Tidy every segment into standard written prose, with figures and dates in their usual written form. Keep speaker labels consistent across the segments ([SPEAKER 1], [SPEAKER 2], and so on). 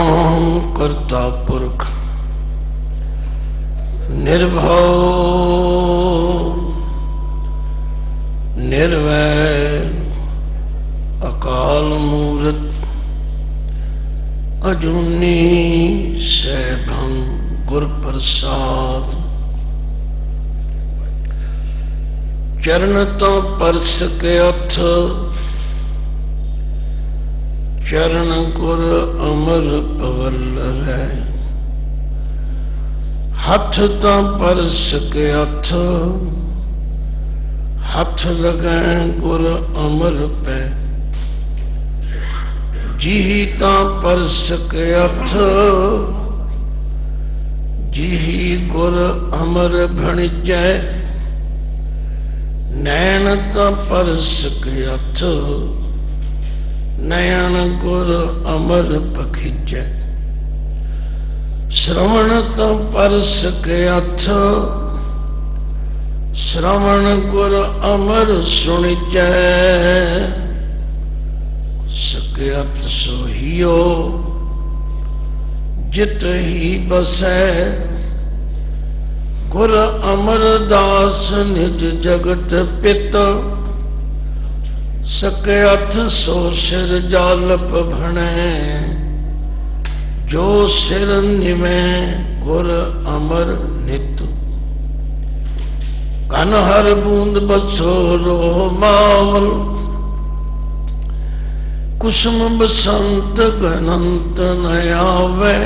[SPEAKER 1] नाम करता पुरख निर्भव निर्वैर अकाल मूरत अजूनी सैभं गुर प्रसाद। चरण तो परस के अथ चरण गुर अमर पवल रै। हथ तो परस के अथ हथ लगै गुर अमर पै। जिही ता परस के अथ जिही गुर अमर भणिजै। नैन ता परस के अथ नयन गुर अमर पखिजै। श्रवण तो परस के अथ श्रवण गुर अमर सुनिजै। सके अथ सोहियो जित ही बसै। गुर अमर दास निज जगत पित। सके अथ सो सिर जालप भणै। जो सिर निमै गुर अमर नित। कन हर बूंद बसो रो मावल। कुसुम बसंत घनंत न आवे।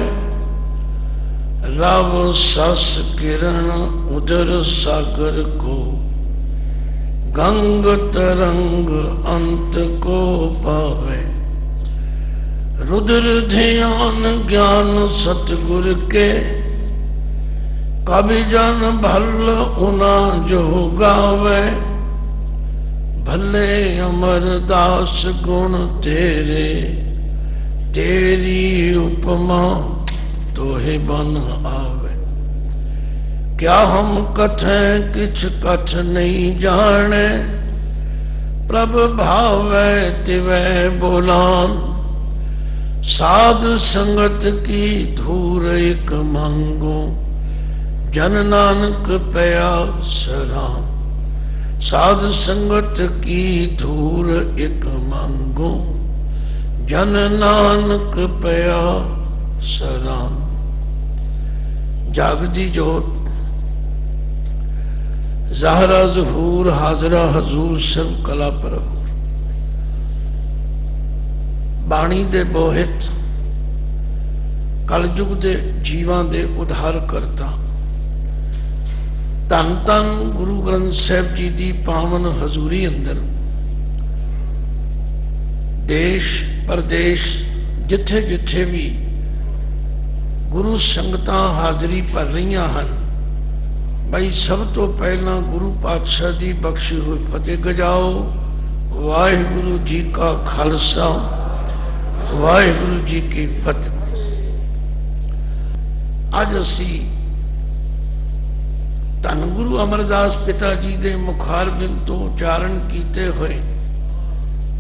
[SPEAKER 1] राव सस किरण उदर सागर को। गंग तरंग अंत को पावे। रुद्र ध्यान ज्ञान सतगुर के। कवि जन भल उना जो गावे। भले अमर दास गुण तेरे। तेरी उपमा तोहे बन आवे। क्या हम कथें किछ कथ नहीं जाने। प्रभ भावै तिवै बोलान। साध संगत की धूर एक मांगो। जन नानक पया सराम। साध संगत की धूर एक मांगो। जन नानक पया सराम। जागदी जोत ज़ाहरा ज़हूर हाजरा हजूर सब कला प्रभु। बाणी दे बोहित कलयुग दे जीवां दे उद्धार करता। धन धन गुरु ग्रंथ साहिब जी दी पावन हजूरी अंदर देश परदेश जिथे जिथे भी गुरु संगतां हाजरी भर रही हैं। भाई सब तो पहला गुरु पातशाह की बख्शी हुई फतेह गजाओ। वाहिगुरु जी का खालसा वाहिगुरु जी की फतेह। अज असी धन गुरु अमरदास पिता जी के मुखारबिंद तो उचारण किए हुए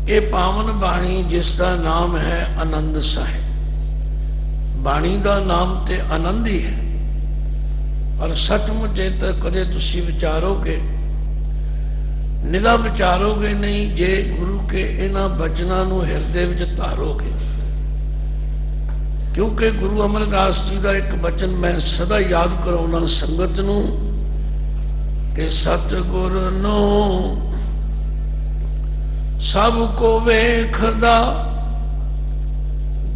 [SPEAKER 1] ये पावन बाणी जिसका नाम है आनंद साहिब। बाणी का नाम ते आनंद ही है। पर सचमुच जे तो कदे तुसी विचारोगे निला विचारोगे नहीं जे गुरु के इन्हां बचनां नूं हिरदे विच धारोगे। क्योंकि गुरु अमरदास जी का एक बचन मैं सदा याद कराउना संगत नूं कि सतगुर नूं सब को वेखदा।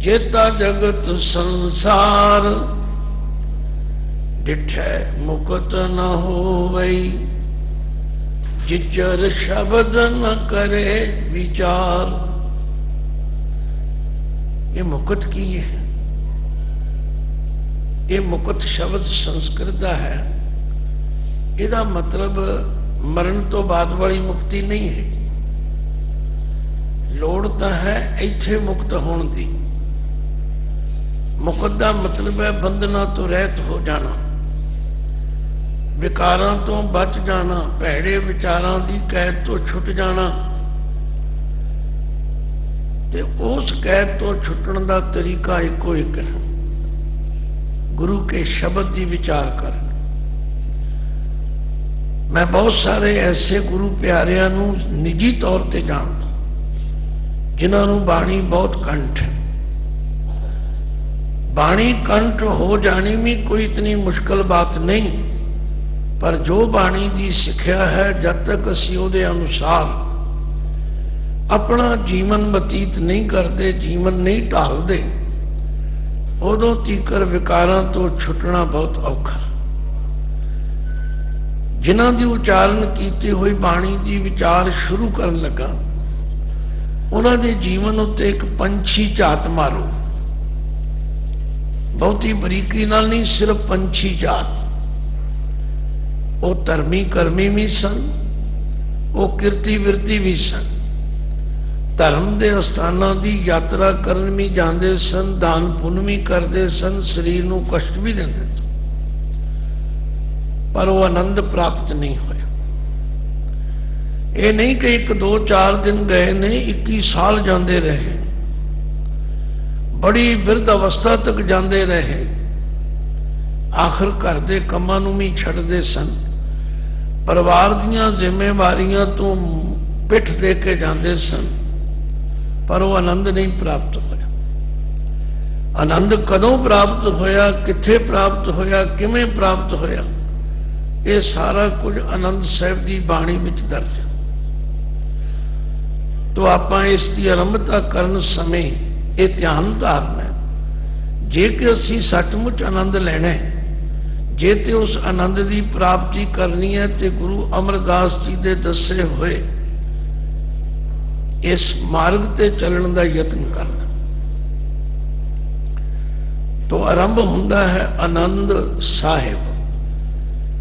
[SPEAKER 1] जेता जगत संसार। डिठै मुकत न होवई। जिचर शब्द न करे विचार। ये मुकत की है। ये मुकत शब्द संस्कृत का है। इसका मतलब मरण तो बाद वाली मुक्ति नहीं है। लोड़ तो है इत्थे मुक्त होने की। मुकत का मतलब है बंधना तो रहित हो जाना। विकारां तो बच जाना। भैड़े विचारां की कैद तो छुट जाना। ਤੇ ਉਸ कैद तो छुटण का तरीका एको एक है, गुरु के शब्द की विचार कर। मैं बहुत सारे ऐसे गुरु प्यारिਆਂ ਨੂੰ निजी तौर पर जानता जिन्हां ਨੂੰ बाणी बहुत कंठ है। बाणी कंठ हो जानी भी कोई इतनी मुश्किल बात नहीं, पर जो बाणी की सिक्ख्या है जब तक असी उहदे अनुसार अपना जीवन बतीत नहीं करते, जीवन नहीं ढालते, उदों तीकर विकारां तो छुटना बहुत औखा। जिन्हां दी उचारण की हुई बाणी की विचार शुरू करन लगा, उन्हां दे जीवन उत्ते एक पंछी झात मारो, बहुती बरीकी नाल नहीं, सिर्फ पंछी जात। वो धर्मी कर्मी भी सन, वो किरती विरती भी सन, धर्म के अस्थानां की यात्रा करन भी जाते सन, दान पुण्य भी करते सन, शरीर को कष्ट भी देंदे सन, पर वो आनंद प्राप्त नहीं होया। ये नहीं कि 1 2 4 दिन गए ने, 21 साल जाते रहे, बड़ी बिरध अवस्था तक जाते रहे, आखिर घर के कामां नूं भी छड्डदे सन, परिवार दीयां जिम्मेवारियां तो पिठ दे के जाते सन, पर वो आनंद नहीं प्राप्त होया। आनंद कदों प्राप्त होया, किथे प्राप्त होया, किवें प्राप्त होया, ये सारा कुछ आनंद साहिब की बाणी विच दर्ज है। तो आपां इसकी आरंभता करन समय ये ध्यान धारना है, जे कि असी सचमुच आनंद लेना है, जे ते उस आनंद की प्राप्ति करनी है, तो गुरु अमरदास जी के दसे हुए इस मार्ग ते चलने का यत्न करना। तो आरंभ हुंदा है आनंद साहिब।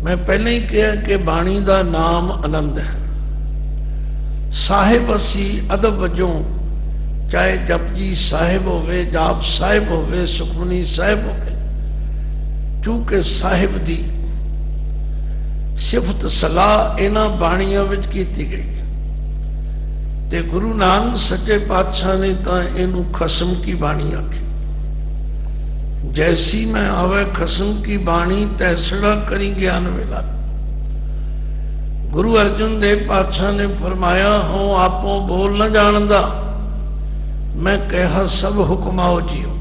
[SPEAKER 1] मैं पहले ही कहा कि बाणी का नाम आनंद है। साहिब असी अदब वजों चाहे जपजी साहिब होवे, जाप साहिब होवे, सुखमनी साहिब होवे, क्योंकि साहिब दी सिफत सलाह इन्हां बाणियां विच कीती गई है। ते गुरु नानक सच्चे पातशाह ने तो इनू खसम की बाणी आखी, जैसी मैं आवे खसम की बाणी तैसड़ा करी ज्ञान वेला। गुरु अर्जुन देव पातशाह ने फरमाया, हो आपो बोल न जानदा, मैं कहा सब हुक्माओ जियो।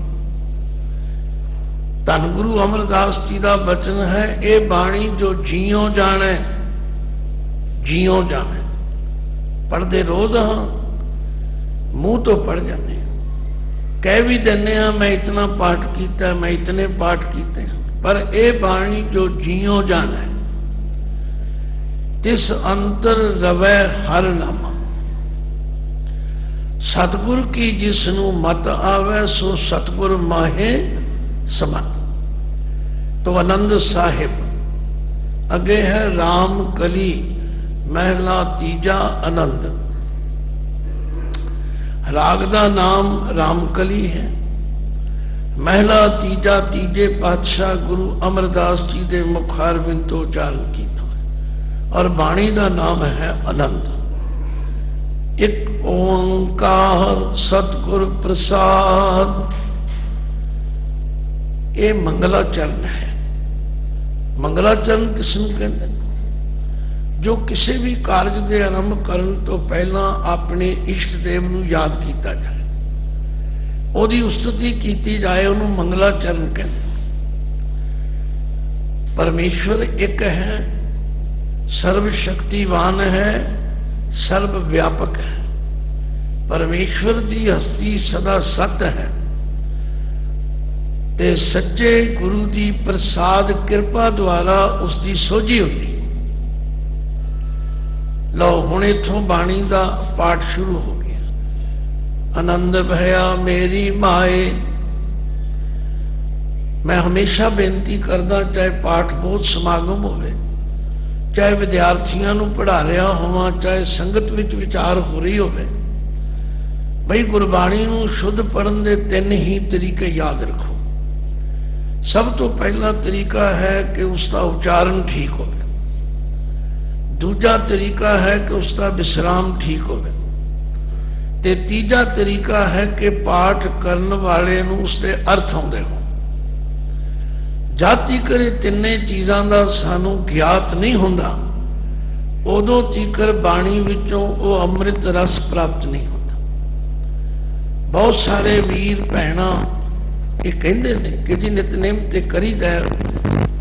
[SPEAKER 1] धन गुरु अमरदास जी का बचन है, ये बाणी जो जियो जाने, जियो जाने। पढ़ते रोज हाँ, मुंह तो पढ़ जाने, कह भी देने हाँ मैं इतना पाठ किया, मैं इतने पाठ किए, पर ए बाणी जो जियो जाना है, तिस अंतर रवै हर नामा। सतगुर की जिसनू मत आवे, सो सतगुर माहे समान। तो आनंद साहिब अगे है राम कली, महला तीजा आनंद। राग का नाम रामकली है। महला तीजा तीजे पातशाह गुरु अमरदास जी के मुखारबिंद तो उचारण किया, और बाणी का नाम है आनंद। एक ओंकार सतगुर प्रसाद, ये मंगलाचरण है। मंगलाचरण किसनू कहते हैं? जो किसी भी कारज के आरंभ करन तो पहला अपने इष्ट देव नू याद किया जाए, ओदी उस्तुति की जाए, उन्होंने मंगलाचरण कहते। परमेश्वर एक है, सर्वशक्तिवान है, सर्वव्यापक है। परमेश्वर की हस्ती सदा सत्य है, ते सच्चे गुरु की प्रसाद कृपा द्वारा उसकी सोझी होती। लो हुण इथों बाणी का पाठ शुरू हो गया। आनंद भया मेरी माए। मैं हमेशा बेनती करदा, चाहे पाठ बहुत समागम होवे, चाहे विद्यार्थियों नूं पढ़ा रहा होवां, चाहे संगत विच विचार हो रही होवे, बई गुरबाणी नूं शुद्ध पढ़न दे 3 ही तरीके याद रखो। सब तो पहला तरीका है कि उसका उच्चारण ठीक हो, दूजा तरीका है कि उसका विश्राम ठीक हो, ਤੇ ਤੀਜਾ ਤਰੀਕਾ ਹੈ ਕਿ ਪਾਠ ਕਰਨ ਵਾਲੇ ਨੂੰ ਉਸਦੇ ਅਰਥ ਆਉਂਦੇ ਹੋ। ਜਦ ਤੱਕ ਇਹ ਤਿੰਨੇ ਚੀਜ਼ਾਂ ਦਾ ਸਾਨੂੰ ਗਿਆਤ ਨਹੀਂ ਹੁੰਦਾ, ਉਦੋਂ ਤੀਕਰ ਬਾਣੀ ਵਿੱਚੋਂ ਉਹ ਅੰਮ੍ਰਿਤ ਰਸ ਪ੍ਰਾਪਤ ਨਹੀਂ ਹੁੰਦਾ। ਬਹੁਤ ਸਾਰੇ ਵੀਰ ਭੈਣਾਂ ਇਹ ਕਹਿੰਦੇ ਨੇ ਕਿ ਜੀ ਨਿਤਨੇਮ ਤੇ ਕਰੀਦਾ,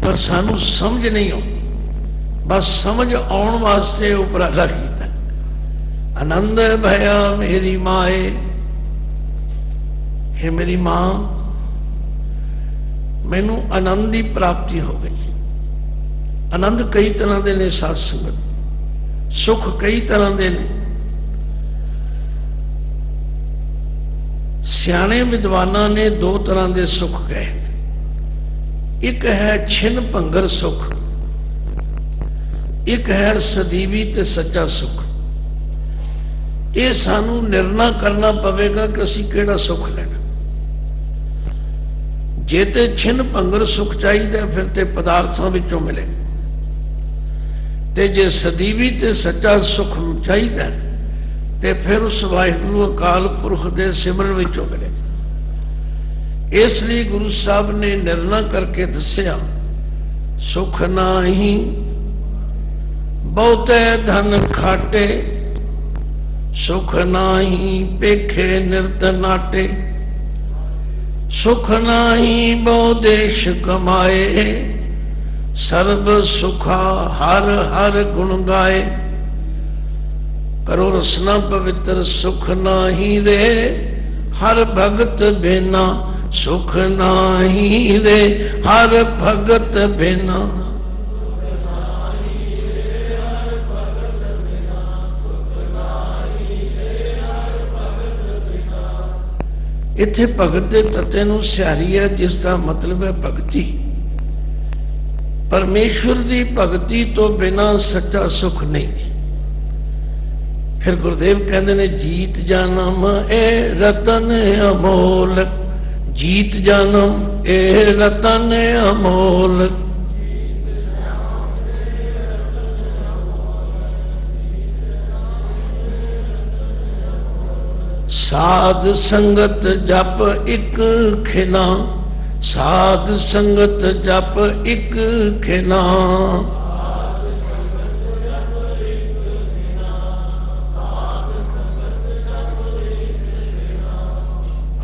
[SPEAKER 1] ਪਰ ਸਾਨੂੰ ਸਮਝ ਨਹੀਂ ਆਉਂਦੀ। ਬਸ ਸਮਝ ਆਉਣ ਵਾਸਤੇ ਉਪਰਾਲਾ ਕੀਤਾ। ਆਨੰਦ ਭਇਆ ਮੇਰੀ ਮਾਏ, ਹੈ ਮੇਰੀ ਮਾਂ, ਮੈਨੂੰ ਆਨੰਦ ਦੀ ਪ੍ਰਾਪਤੀ ਹੋ ਗਈ। ਆਨੰਦ ਕਈ ਤਰ੍ਹਾਂ ਦੇ ਨੇ ਸਾਧ ਸੰਗਤ, ਸੁਖ ਕਈ ਤਰ੍ਹਾਂ ਦੇ ਨੇ। ਸਿਆਣੇ ਵਿਦਵਾਨਾਂ ਨੇ ਦੋ ਤਰ੍ਹਾਂ ਦੇ ਸੁਖ ਕਹੇ। ਇੱਕ ਹੈ ਛਿਨ ਭੰਗਰ ਸੁਖ, ਇੱਕ ਹੈ ਸਦੀਵੀ ਤੇ ਸੱਚਾ ਸੁਖ। ਇਹ ਸਾਨੂੰ ਨਿਰਣਾ ਕਰਨਾ ਪਵੇਗਾ ਕਿ ਅਸੀਂ ਕਿਹੜਾ ਸੁਖ ਲੈਣਾ। ਜੇ ਤੇ ਛਿਨ ਭੰਗਰ ਸੁਖ ਚਾਹੀਦਾ ਫਿਰ ਤੇ ਪਦਾਰਥਾਂ ਵਿੱਚੋਂ ਮਿਲੇ, ਤੇ ਜੇ ਸਦੀਵੀ ਤੇ ਸੱਚਾ ਸੁਖ ਚਾਹੀਦਾ ਤੇ ਫਿਰ ਉਸ ਵਾਹਿਗੁਰੂ ਅਕਾਲ ਪੁਰਖ ਦੇ ਸਿਮਰਨ ਵਿੱਚੋਂ ਮਿਲੇ। ਇਸ ਲਈ ਗੁਰੂ ਸਾਹਿਬ ਨੇ ਨਿਰਣਾ ਕਰਕੇ ਦੱਸਿਆ, ਸੁਖ ਨਾਹੀ ਬਹੁਤੇ ਧਨ ਖਾਟੇ, ਸੁਖ ਨਾਹੀ ਪੇਖੇ ਨਿਰਤ ਨਾਟੇ, ਸੁਖ ਨਾਹੀ ਬਹੁ ਦੇਸ਼ ਕਮਾਏ, ਸਰਬ ਸੁਖਾ ਹਰ ਹਰ ਗੁਣ ਗਾਏ। ਕਰੋ ਰਸਨਾ ਪਵਿੱਤਰ ਸੁਖ ਨਾਹੀ ਰੇ, ਹਰ ਭਗਤ ਬਿਨਾ ਸੁਖ ਨਾਹੀ ਰੇ, ਹਰ ਭਗਤ ਬਿਨਾ। ਇੱਥੇ ਭਗਤ ਦੇ ਤੱਤੇ ਨੂੰ ਸਿਹਾਰੀ ਹੈ, ਜਿਸ ਦਾ ਮਤਲਬ ਹੈ ਭਗਤੀ। ਪਰਮੇਸ਼ਵਰ ਦੀ ਭਗਤੀ ਤੋਂ ਬਿਨਾਂ ਸੱਚਾ ਸੁਖ ਨਹੀਂ। ਫਿਰ ਗੁਰਦੇਵ ਕਹਿੰਦੇ ਨੇ, ਜੀਤ ਜਨਮ ਇਹ ਰਤਨ ਅਮੋਲਕ, ਜੀਤ ਜਨਮ ਇਹ ਰਤਨ ਅਮੋਲਕ। ਸਾਧ ਸੰਗਤ ਜਪ ਇੱਕ ਖਿਨਾ, ਸਾਧ ਸੰਗਤ ਜਪ ਇੱਕ ਖਿਨਾ।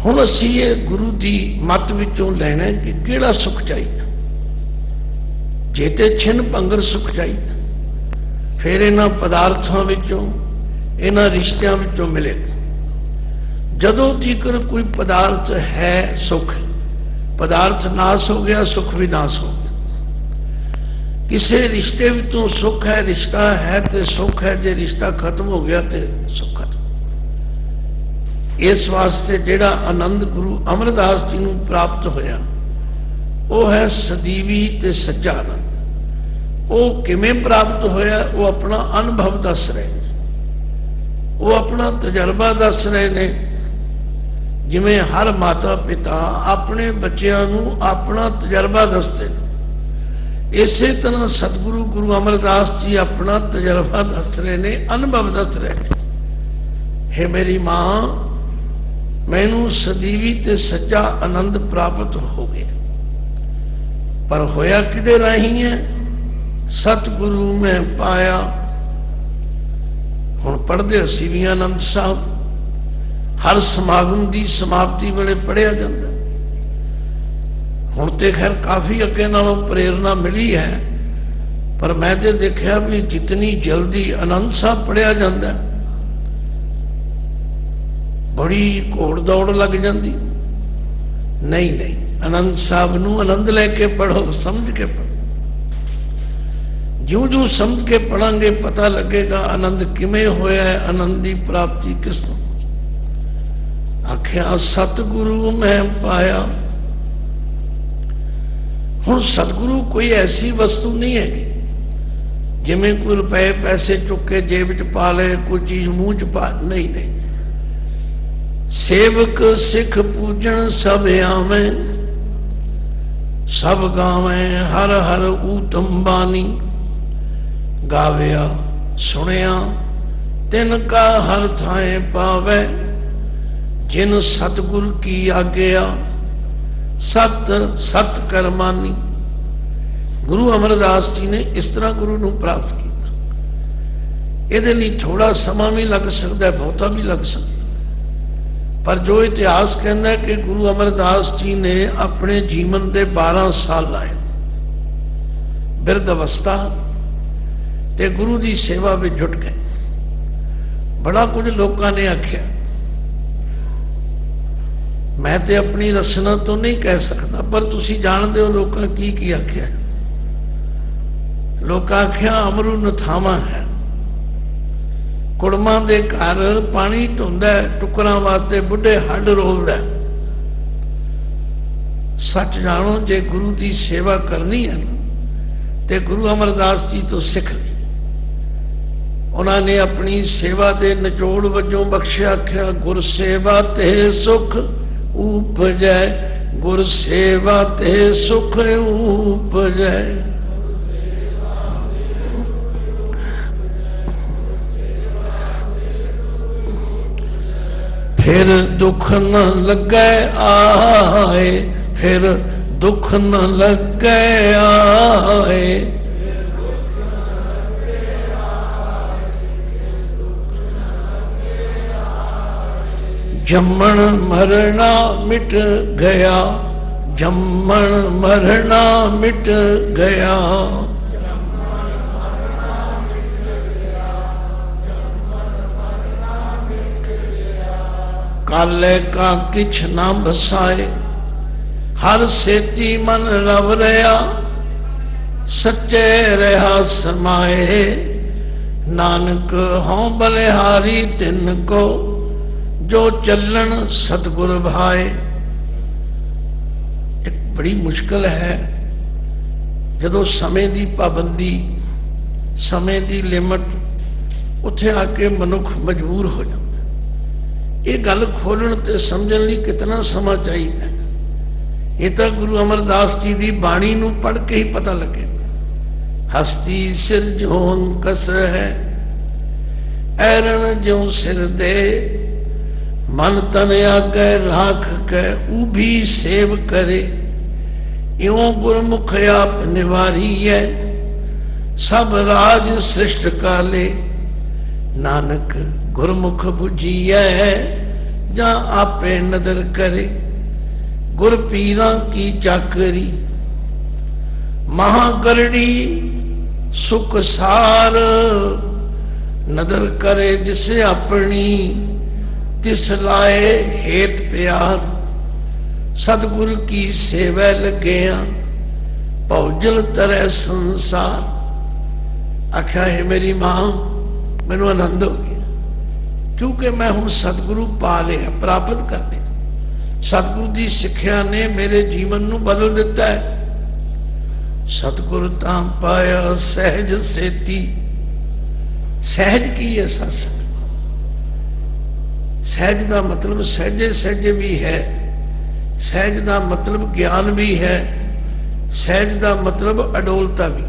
[SPEAKER 1] ਹੁਣ ਅਸੀਂ ਇਹ ਗੁਰੂ ਦੀ ਮੱਤ ਵਿੱਚੋਂ ਲੈਣਾ ਕਿ ਕਿਹੜਾ ਸੁਖ ਚਾਹੀਦਾ। ਜੇ ਤੇ ਛਿਨ ਭੰਗਰ ਸੁਖ ਚਾਹੀਦਾ, ਫਿਰ ਇਹਨਾਂ ਪਦਾਰਥਾਂ ਵਿੱਚੋਂ, ਇਹਨਾਂ ਰਿਸ਼ਤਿਆਂ ਵਿੱਚੋਂ ਮਿਲੇਗਾ। ਜਦੋਂ ਤੀਕਰ ਕੋਈ ਪਦਾਰਥ ਹੈ ਸੁਖ, ਪਦਾਰਥ ਨਾਸ ਹੋ ਗਿਆ, ਸੁਖ ਵੀ ਨਾਸ ਹੋ ਗਿਆ। ਕਿਸੇ ਰਿਸ਼ਤੇ ਵਿੱਚੋਂ ਸੁਖ ਹੈ, ਰਿਸ਼ਤਾ ਹੈ ਤੇ ਸੁਖ ਹੈ। ਜੇ ਰਿਸ਼ਤਾ ਖਤਮ ਹੋ ਗਿਆ ਤੇ ਸੁਖ ਖਤਮ। ਇਸ ਵਾਸਤੇ ਜਿਹੜਾ ਆਨੰਦ ਗੁਰੂ ਅਮਰਦਾਸ ਜੀ ਨੂੰ ਪ੍ਰਾਪਤ ਹੋਇਆ, ਉਹ ਹੈ ਸਦੀਵੀ ਤੇ ਸੱਚਾ ਆਨੰਦ। ਉਹ ਕਿਵੇਂ ਪ੍ਰਾਪਤ ਹੋਇਆ? ਉਹ ਆਪਣਾ ਅਨੁਭਵ ਦੱਸ ਰਹੇ ਨੇ, ਉਹ ਆਪਣਾ ਤਜਰਬਾ ਦੱਸ ਰਹੇ ਨੇ। ਜਿਵੇਂ ਹਰ ਮਾਤਾ ਪਿਤਾ ਆਪਣੇ ਬੱਚਿਆਂ ਨੂੰ ਆਪਣਾ ਤਜਰਬਾ ਦੱਸਦੇ ਨੇ, ਇਸੇ ਤਰ੍ਹਾਂ ਸਤਿਗੁਰੂ ਗੁਰੂ ਅਮਰਦਾਸ ਜੀ ਆਪਣਾ ਤਜਰਬਾ ਦੱਸ ਰਹੇ ਨੇ, ਅਨੁਭਵ ਦੱਸ ਰਹੇ ਨੇ। ਹੈ ਮੇਰੀ ਮਾਂ, ਮੈਨੂੰ ਸਦੀਵੀ ਤੇ ਸੱਚਾ ਆਨੰਦ ਪ੍ਰਾਪਤ ਹੋ ਗਿਆ। ਪਰ ਹੋਇਆ ਕਿਹਦੇ ਰਾਹੀਂ ਹੈ? ਸਤਿਗੁਰੂ ਮੈਂ ਪਾਇਆ। ਹੁਣ ਪੜ੍ਹਦੇ ਅਸੀਂ ਵੀ ਆਨੰਦ ਸਾਹਿਬ, ਹਰ ਸਮਾਗਮ ਦੀ ਸਮਾਪਤੀ ਵੇਲੇ ਪੜ੍ਹਿਆ ਜਾਂਦਾ। ਹੁਣ ਤੇ ਖੈਰ ਕਾਫੀ ਅੱਗੇ ਨਾਲੋਂ ਪ੍ਰੇਰਨਾ ਮਿਲੀ ਹੈ, ਪਰ ਮੈਂ ਤੇ ਦੇਖਿਆ ਵੀ ਜਿਤਨੀ ਜਲਦੀ ਆਨੰਦ ਸਾਹਿਬ ਪੜ੍ਹਿਆ ਜਾਂਦਾ, ਬੜੀ ਘੋੜ ਦੌੜ ਲੱਗ ਜਾਂਦੀ। ਨਹੀਂ, ਆਨੰਦ ਸਾਹਿਬ ਨੂੰ ਆਨੰਦ ਲੈ ਕੇ ਪੜ੍ਹੋ, ਸਮਝ ਕੇ ਪੜ੍ਹੋ। ਜਿਉਂ-ਜਿਉਂ ਸਮਝ ਕੇ ਪੜਾਂਗੇ ਪਤਾ ਲੱਗੇਗਾ ਆਨੰਦ ਕਿਵੇਂ ਹੋਇਆ ਹੈ, ਆਨੰਦ ਦੀ ਪ੍ਰਾਪਤੀ ਕਿਸ ਤੋਂ। ਆਖਿਆ ਸਤਿਗੁਰੂ ਮੈਂ ਪਾਇਆ। ਹੁਣ ਸਤਿਗੁਰੂ ਕੋਈ ਐਸੀ ਵਸਤੂ ਨਹੀਂ ਹੈ ਜਿਵੇਂ ਕੋਈ ਰੁਪਏ ਪੈਸੇ ਚੁੱਕ ਕੇ ਜੇਬ ਵਿੱਚ ਪਾ ਲਏ, ਕੋਈ ਚੀਜ਼ ਮੂੰਹ ਚ ਪਾ, ਨਹੀਂ। ਸੇਵਕ ਸਿੱਖ ਪੂਜਣ ਸਭ ਆਵੇਂ, ਸਭ ਗਾਵੇਂ ਹਰ ਹਰ ਊਤਮ ਬਾਣੀ। ਗਾਵਿਆ ਸੁਣਿਆ ਤਿਨ ਕਾ ਹਰ ਥਾਏ ਪਾਵੇ, जिन सतगुर की आज्ञा सत सत करमानी। गुरु अमरदास जी ने इस तरह गुरु नूं प्राप्त किया। इहदे लई थोड़ा समा भी लग सकता है, बहुता भी लग सकता, पर जो इतिहास कहता है कि गुरु अमरदास जी ने अपने जीवन के 12 साल लाए बिरध अवस्था ते गुरु की सेवा में जुट गए। बड़ा कुछ लोगों ने आख्या, मैं तो अपनी रचना तो नहीं कह सकता, पर तुसी जानते हो लोगों की आख्या। लोग आख्या अमरू नथावा है, कुड़मा दे घर पानी ढोंदा टुकरां वास्ते बुढ़े हड रोलदा। सच जानो, जे गुरु की सेवा करनी है तो गुरु अमरदास जी तो सिख ली। उन्होंने अपनी सेवा के निचोड़ वजों बख्शिया, आख्या गुर सेवा ते सुख उपजै, गुर सेवा ते सुख उपजै। फिर दुख न लगे आए, फिर दुख न लगे आए। जम्मन मरना मिट गया, जम्मन मरना मिट गया। काले का किछ ना बसाए, हर सेती मन रव रहा। सच्चे रहा समाए, नानक हों बलिहारी तिन को, जो चलन सतगुर भाए। एक बड़ी मुश्किल है जदों समय की पाबंदी, समय की लिमिट, उत्थे आके मनुख मजबूर हो जाता। ये गल खोलण ते समझण लई कितना समा चाहिए। ये तो गुरु अमरदास जी की बाणी नूं पढ़ के ही पता लगे। हस्ती सिर जो अंकस है, ऐरण जो सिर दे। मन तन आगे राख के उभी सेव करे। इयों गुरमुख आप निवारी है, सब राज सृष्ट काले। नानक गुरमुख बुझिए, जा आपे नदर करे। गुर पीरा की चाकरी, महागरड़ी सुख सार। नदर करे जिसे अपनी, तिस लाए हेत प्यार। सतगुरु की सेवा लग्या, भौजल तरह संसार। आख्या है मेरी मां, मैनू आनंद हो गया, क्योंकि मैं हूं सतगुरु पा लिया, प्राप्त कर लिया। सतगुरु की सिक्ख्या ने मेरे जीवन नू बदल दिता है। सतगुरु तां पाया सहज सेती। सहज की है सत्संग? सहज का मतलब सहजे सहजे भी है, सहज का मतलब ज्ञान भी है, सहज का मतलब अडोलता भी,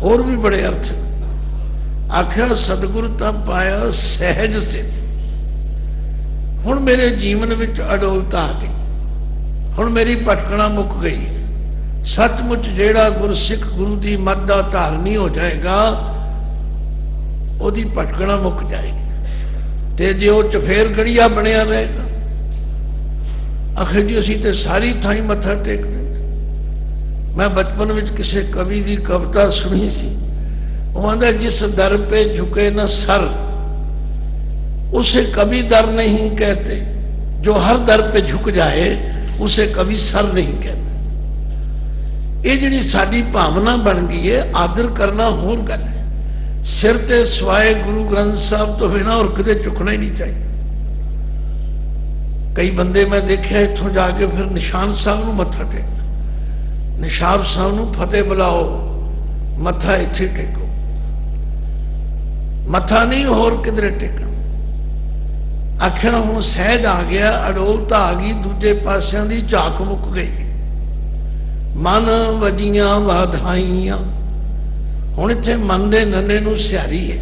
[SPEAKER 1] होर भी बड़े अर्थ। आख्या सतगुरु तां पाया सहज से। हुण मेरे जीवन विच अडोलता आ गई, हुण मेरी भटकना मुक गई। सचमुच जेड़ा गुरसिख गुरु की मत का धारनी हो जाएगा, ओदी भटकना मुक जाएगी। ते जे वो चफेर गड़िया बनया रहेगा, आखिर जी असीं ते सारी थाई मत्था टेकदे। मैं बचपन में किसी कवि की कविता सुनी सी। वो आंदा, जिस दर पे झुके न सर, उसे कभी दर नहीं कहते। जो हर दर पे झुक जाए, उसे कभी सर नहीं कहते। ये जिहड़ी साडी भावना बन गई है, आदर करना होर गल है। सिर ते सवाए गुरु ग्रंथ साहब तो बिना और किते झुकना ही नहीं चाहिए। कई बंदे मैं देखा इत्थों जाके फिर निशान साहब नूं मत्था टेकदा, निशाब साहब नूं फतेह बुलाओ, मत्था इत्थे टेको, मत्था नहीं होर किधरे टेकना। आखिर हुण सहज आ गया, अडोलता आ गई, दूजे पासियां दी झाक मुक गई। मन वजियां वाधाइयां। हुण इत्थे मन दे नन्हे नूं सियारी है।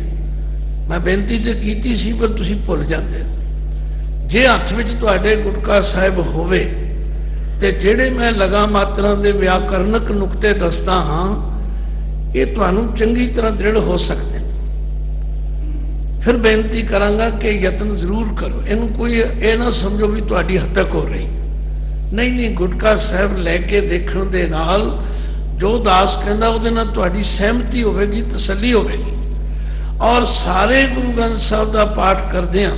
[SPEAKER 1] मैं बेनती तो कीती सी, पर तुसीं भुल जांदे हो। जे हथ विच तुहाडे गुटका साहिब होवे ते जिहड़े मैं लगा मात्रां दे व्याकरणक नुकते दसदा हाँ ये तुहानूं चंगी तरह दृढ़ हो सकते हैं। फिर बेनती करांगा कि यतन जरूर करो, इनू कोई ये ना समझो भी तुहाडी हत्तक हो रही, नहीं नहीं, गुटका साहिब लैके देखण दे नाल जो दास कहंदा उहदे नाल तुहाडी सहमति होवेगी, तसल्ली होवेगी। और सारे गुरु ग्रंथ साहिब दा पाठ करदिआं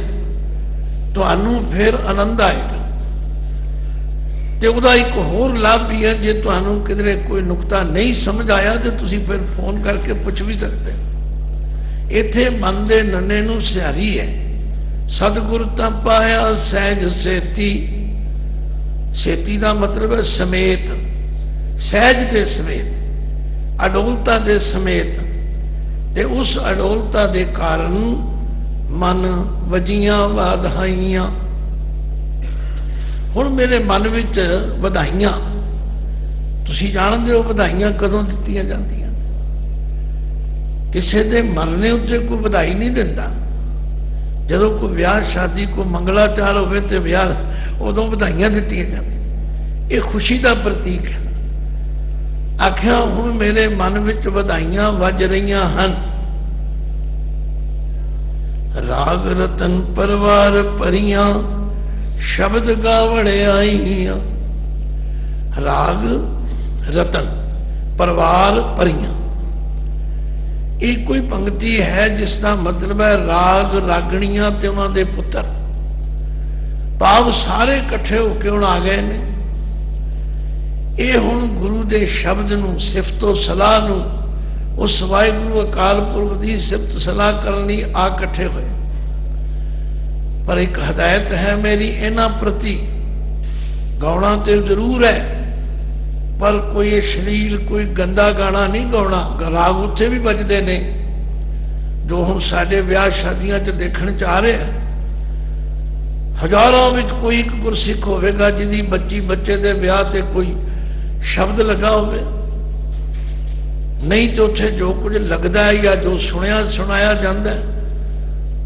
[SPEAKER 1] तुहानूं फिर आनंद आएगा। ते उहदा एक होर लाभ भी है, जे तुहानूं किधरे कोई नुकता नहीं समझ आया तो तुसीं फिर फोन करके पुछ भी सकते हो। इत्थे मन दे नन्हे नूं सिहारी है, सतगुर तां पाया सहज सेती। सेती का मतलब है समेत, सहज दे समेत, अडोलता दे समेत। ते उस अडोलता दे कारण मन वजियां वाधाइयां। हुण मेरे मन विच वधाइयां, तुसीं जाणदे हो वधाइयां कदों दित्तियां जांदियां? किसी दे मरने उत्ते कोई वधाई नहीं दिंदा। जदों कोई ब्याह शादी कोई मंगलाचार होवे ते ब्याह उदों वधाइयां दित्तियां जांदियां, ये खुशी का प्रतीक है। आख्या हुण मेरे मन विच वधाइयां वज रहीआं हन। राग रतन परवार परियां शब्द गावण आईयां। राग रतन परवार परियां, एक कोई पंक्ति है जिसका मतलब है राग रागणियां ते उन्हां दे पुत्र, भाव सारे इकट्ठे होके हुण आ गए ने। ये हुण गुरु दे शब्द नूं सिफतो सलाह नूं उस वाहिगुरु अकाल पुरख दी सिफत सलाह करनी आ इकट्ठे होए। पर एक हदायत है मेरी इन्हां प्रति, गाउणा तो जरूर है पर कोई अश्लील कोई गंदा गाना नहीं गाउणा। राग उत्थे भी बजदे ने जो हुण साडे ब्याह शादियां च देखण च आ रहे हैं। हजारों विच कोई एक गुरसिख होवेगा जिहदी बच्ची बच्चे दे ब्याह ते कोई शब्द लगा होवे, नहीं तो उत्थे जो कुछ लगता है या जो सुनिया सुनाया जाता है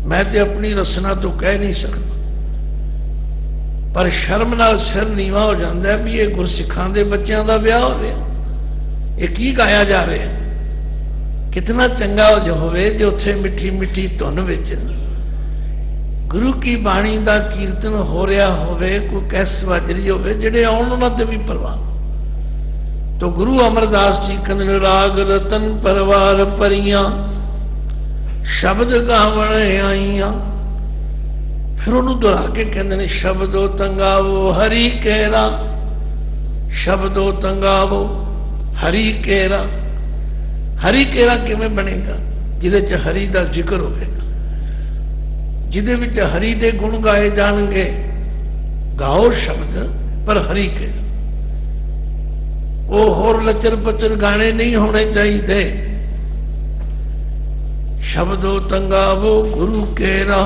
[SPEAKER 1] मैं तो अपनी रसना तो कह नहीं सकता। पर शर्म नाल सिर नीवा हो जाता है भी ये गुरसिखां दे बच्चों का ब्याह हो रहा, ये की गाया जा रहा है। कितना चंगा जो होवे जो उत्थे मिठी मिठी धुन विच गुरु की बाणी का कीर्तन हो रहा होवे, कोई कैसट वज रही होवे, जिहड़े आउण उन्हां ते भी परवाह। तो गुरु अमरदास जी कहंदे राग रतन परवार परियां शब्द गावण आईयां। फिर उन्होंने दोहरा के कहते हैं शब्दो तंगावो हरि केरा। शब्दो तंगावो हरि केरा। हरि केरा किवें बनेगा? जिहदे च हरि का जिक्र होवेगा, जिहदे विच हरि दे गुण गाए जाणगे। गाओ शब्द पर हरि केरा। वो होर लचर पचर गाने नहीं होने चाहिए। शब्दो तंगावो गुरु केरा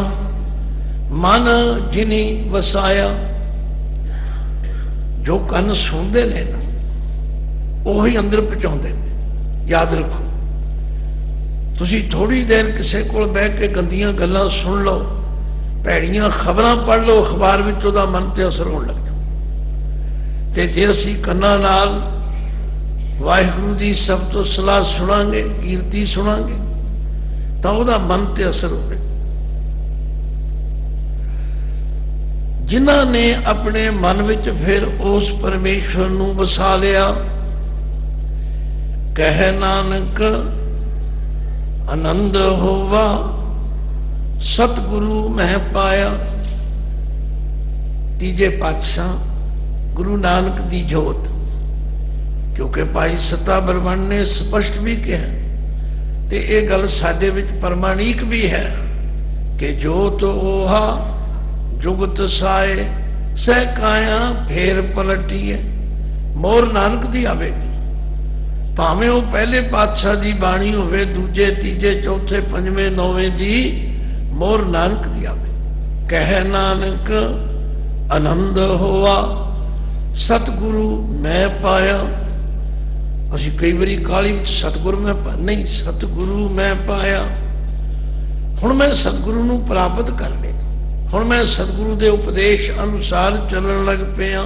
[SPEAKER 1] मन जिनी वसाया। जो कन सुनते ने ना उही अंदर पहुंचाते हैं। याद रखो, तुसी थोड़ी देर किसी को बह के गंदियां गल्लां सुन लो, भैड़ियां खबरां पढ़ लो अखबार विच, उहदा मन ते असर होण लग जाए। ते जे असीं कन्नां नाल वाहिगुरू दी सब तो सलाह सुनांगे, कीर्ति सुनांगे, तां उहदा मन ते असर होवे। जिन्हां ने अपने मन विच फिर उस परमेश्वर नूं वसा लिया, कह नानक आनंद होवा सतगुरु मैं पाया। तीजे पातशाह गुरु नानक दी जोत, क्योंकि भाई सता बरवण ने स्पष्ट भी कहा ते ये गल साडे विच प्रमाणिक भी है कि जोत ओहा जुगत साए सह काया फेर पलटी है। मोर नानक दी आवेगी, भावें वो पहले पातशाह दी बाणी होवे, दूजे तीजे चौथे पंजवें नौवें दी, मोर नानक दी आवे। कह नानक आनंद होवा सतगुरु मैं पाया। असी कई बारी काली विच सतगुरु मैं नहीं, सतगुरु मैं पाया। हुण मैं सतगुरु नूं प्राप्त कर लिया। ਹੁਣ मैं सतगुरु के उपदेश अनुसार चलन लग पिया।